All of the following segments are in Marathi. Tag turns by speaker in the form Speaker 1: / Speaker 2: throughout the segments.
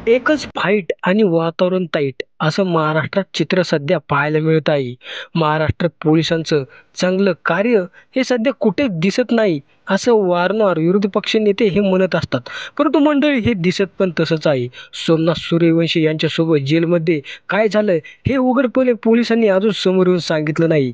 Speaker 1: एकच फाईट आणि वातावरण टाईट असं महाराष्ट्रात चित्र सध्या पाहायला मिळत आहे. महाराष्ट्रात पोलिसांचं चांगलं कार्य हे सध्या कुठेच दिसत नाही, असं वारंवार विरोधी पक्ष नेते हे म्हणत असतात. परंतु मंडळी हे दिसत पण तसंच आहे. सोमनाथ सूर्यवंशी यांच्यासोबत जेलमध्ये काय झालं हे उघडपणे पोलिसांनी अजून समोर येऊन सांगितलं नाही.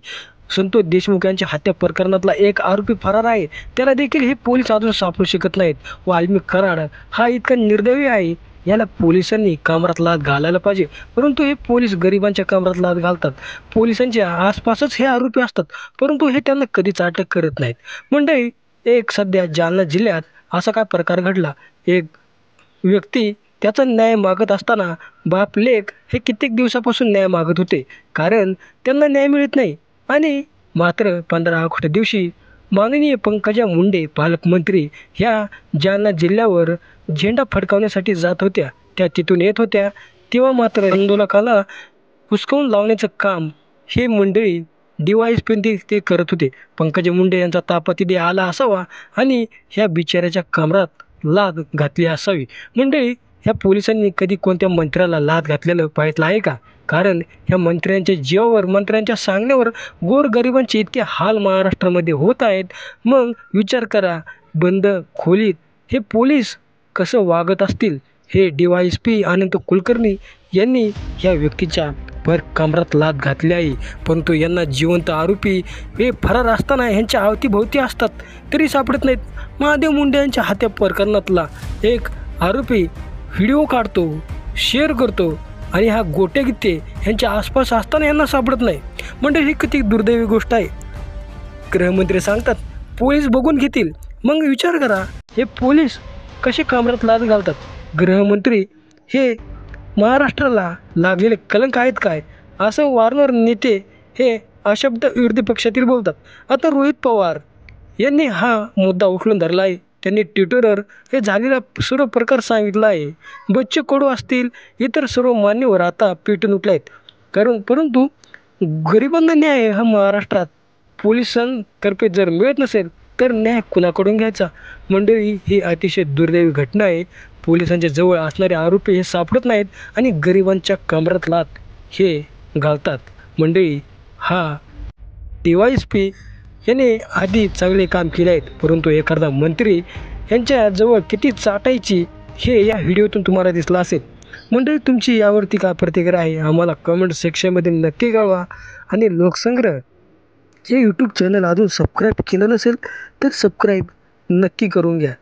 Speaker 1: संतोष देशमुख यांच्या हत्या प्रकरणातला एक आरोपी फरार आहे. त्याला देखील हे पोलीस अजून सापडू शकत नाहीत. वाल्मिक कराड हा इतका निर्दयी आहे, याला पोलिसांनी कामारात लाथ घालायला पाहिजे. परंतु हे पोलीस गरिबांच्या कामारात लाथ घालतात. पोलिसांच्या आसपासच हे आरोपी असतात, परंतु हे त्यांना कधीच अटक करत नाहीत. मंडळी, एक सध्या जालना जिल्ह्यात असा काय प्रकार घडला. एक व्यक्ती त्याचा न्याय मागत असताना बाप लेक हे कित्येक दिवसापासून न्याय मागत होते, कारण त्यांना न्याय मिळत नाही. आणि मात्र 15 ऑगस्ट दिवशी माननीय पंकजा मुंडे पालकमंत्री ह्या जालना जिल्ह्यावर झेंडा फडकावण्यासाठी जात होत्या. त्या तिथून येत होत्या, तेव्हा मात्र आंदोलकाला हुसकावून लावण्याचं काम हे मंडळी डी-वाय-एस-पी ते करत होते. पंकजा मुंडे यांचा ताफा तिथे आला असावा आणि ह्या बिचाऱ्याच्या कमरात लाथ घातली असावी. मंडळी, ह्या पोलिसांनी कधी कोणत्या मंत्र्याला लाथ घातलेलं पाहिलं आहे का? कारण ह्या मंत्र्यांच्या जीवावर, मंत्र्यांच्या सांगण्यावर गोरगरिबांचे इतके हाल महाराष्ट्रामध्ये होत आहेत. मग विचार करा, बंद खोलीत हे पोलीस कसं वागत असतील. हे डी-वाय-एस-पी अनंत कुलकर्णी यांनी ह्या व्यक्तीच्या कमरात लाथ घातली आहे. परंतु यांना जिवंत आरोपी हे फरार असताना ह्यांच्या अवतीभोवती असतात, तरी सापडत नाहीत. महादेव मुंडे यांच्या हत्या प्रकरणातला एक आरोपी व्हिडिओ काढतो, शेअर करतो आणि हा गोटे गित्ते ह्यांच्या आसपास असताना यांना सापडत नाही. म्हणजे ही किती दुर्दैवी गोष्ट आहे. गृहमंत्री सांगतात पोलीस बघून घेतील. मग विचार करा, हे पोलीस कसे कामरात लाथ घालतात. गृहमंत्री हे महाराष्ट्राला लागलेले कलंक आहेत काय, असं वारंवार नेते हे अशब्द विरोधी पक्षातील बोलतात. आता रोहित पवार यांनी हा मुद्दा उचलून धरला आहे. त्यांनी ट्विटरवर हे झालेला सर्व प्रकार सांगितला आहे. बच्चू कडू असतील, इतर सर्व मान्यवर आता पेटून उठले आहेत. परंतु गरिबांना न्याय हा महाराष्ट्रात पोलिसांतर्फे जर मिळत नसेल तर न्याय कुणाकडून घ्यायचा. मंडळी, ही अतिशय दुर्दैवी घटना आहे. पोलिसांच्या जवळ असणारे आरोपी हे सापडत नाहीत आणि गरिबांच्या कमरात लाथ हे घालतात. मंडळी, हा डी-वाय-एस-पी याने आधी चांगले काम केले आहेत, परंतु एखादा मंत्री यांच्या जवळ किती चाटायची हे या व्हिडिओतून तुम्हाला दिसलं असेल. मंडळी, तुमची यावरती काय प्रतिक्रिया आहे आम्हाला कमेंट सेक्शनमध्ये नक्की कळवा. आणि लोकसंग्रह हे यूट्यूब चॅनल अजून सबस्क्राईब केलं नसेल तर सबस्क्राईब नक्की करून घ्या.